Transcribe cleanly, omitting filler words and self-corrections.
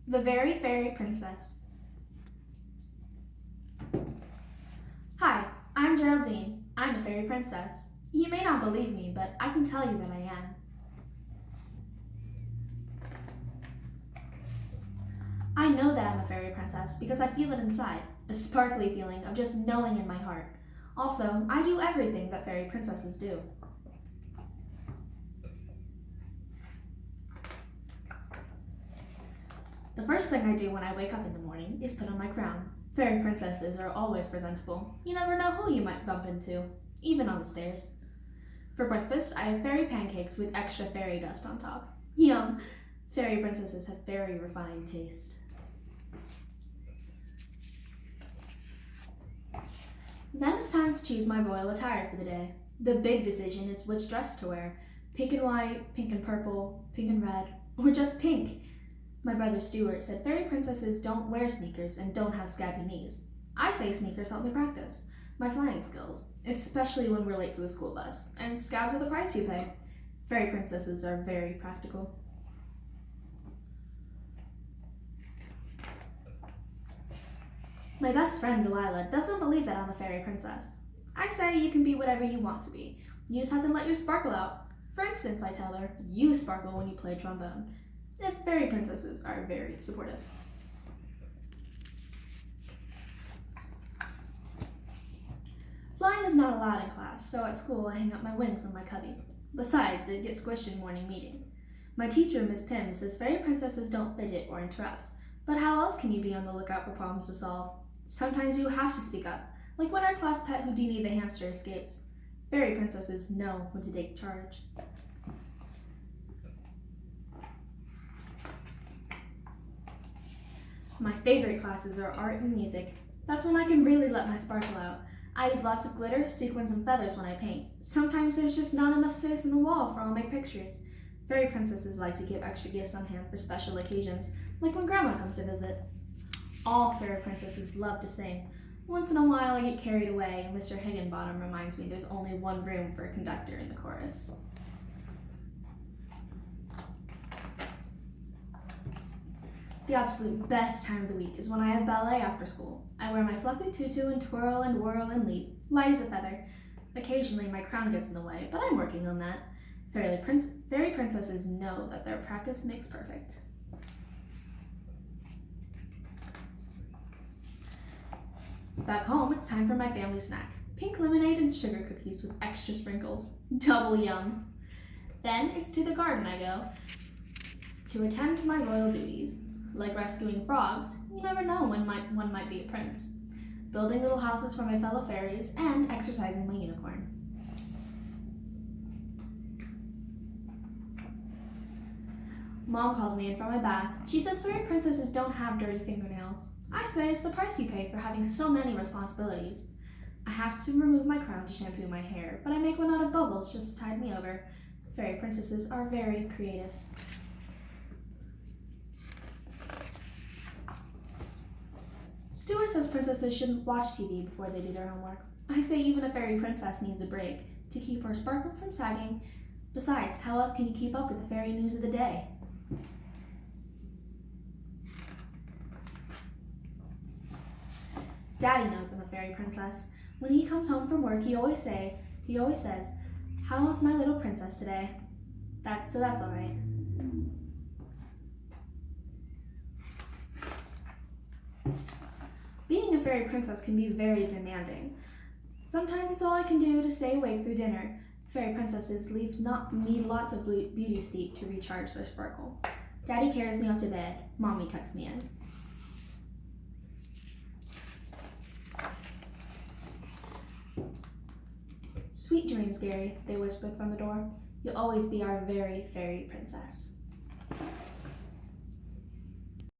The Very Fairy Princess. Hi, I'm Geraldine. I'm a fairy princess. You may not believe me, but I can tell you that I am. I know that I'm a fairy princess because I feel it inside, a sparkly feeling of just knowing in my heart. Also, I do everything that fairy princesses do. The first thing I do when I wake up in the morning is put on my crown. Fairy princesses are always presentable. You never know who you might bump into, even on the stairs. For breakfast, I have fairy pancakes with extra fairy dust on top. Yum! Fairy princesses have very refined taste. Then it's time to choose my royal attire for the day. The big decision is which dress to wear. Pink and white, pink and purple, pink and red, or just pink. My brother Stuart said fairy princesses don't wear sneakers and don't have scabby knees. I say sneakers help me practice my flying skills, especially when we're late for the school bus, and scabs are the price you pay. Fairy princesses are very practical. My best friend Delilah doesn't believe that I'm a fairy princess. I say you can be whatever you want to be. You just have to let your sparkle out. For instance, I tell her, you sparkle when you play trombone. Fairy princesses are very supportive. Flying is not allowed in class, so at school I hang up my wings on my cubby. Besides, it gets squished in morning meeting. My teacher, Miss Pym, says fairy princesses don't fidget or interrupt. But how else can you be on the lookout for problems to solve? Sometimes you have to speak up, like when our class pet Houdini the hamster escapes. Fairy princesses know when to take charge. My favorite classes are art and music. That's when I can really let my sparkle out. I use lots of glitter, sequins, and feathers when I paint. Sometimes there's just not enough space on the wall for all my pictures. Fairy princesses like to give extra gifts on hand for special occasions, like when Grandma comes to visit. All fairy princesses love to sing. Once in a while I get carried away and Mr. Higginbottom reminds me there's only one room for a conductor in the chorus. The absolute best time of the week is when I have ballet after school. I wear my fluffy tutu and twirl and whirl and leap, light as a feather. Occasionally my crown gets in the way, but I'm working on that. Fairy princesses know that their practice makes perfect. Back home, it's time for my family snack. Pink lemonade and sugar cookies with extra sprinkles. Double yum. Then it's to the garden I go to attend to my royal duties. Like rescuing frogs, you never know when one might be a prince. Building little houses for my fellow fairies, and exercising my unicorn. Mom calls me in for my bath. She says fairy princesses don't have dirty fingernails. I say it's the price you pay for having so many responsibilities. I have to remove my crown to shampoo my hair, but I make one out of bubbles just to tide me over. Fairy princesses are very creative. Stuart says princesses shouldn't watch TV before they do their homework. I say even a fairy princess needs a break to keep her sparkle from sagging. Besides, how else can you keep up with the fairy news of the day? Daddy knows I'm a fairy princess. When he comes home from work, he always says, "How is my little princess today?" That's all right. Being a fairy princess can be very demanding. Sometimes it's all I can do to stay awake through dinner. Fairy princesses need lots of beauty sleep to recharge their sparkle. Daddy carries me up to bed. Mommy tucks me in. Sweet dreams, Gary, they whispered from the door. You'll always be our very fairy princess.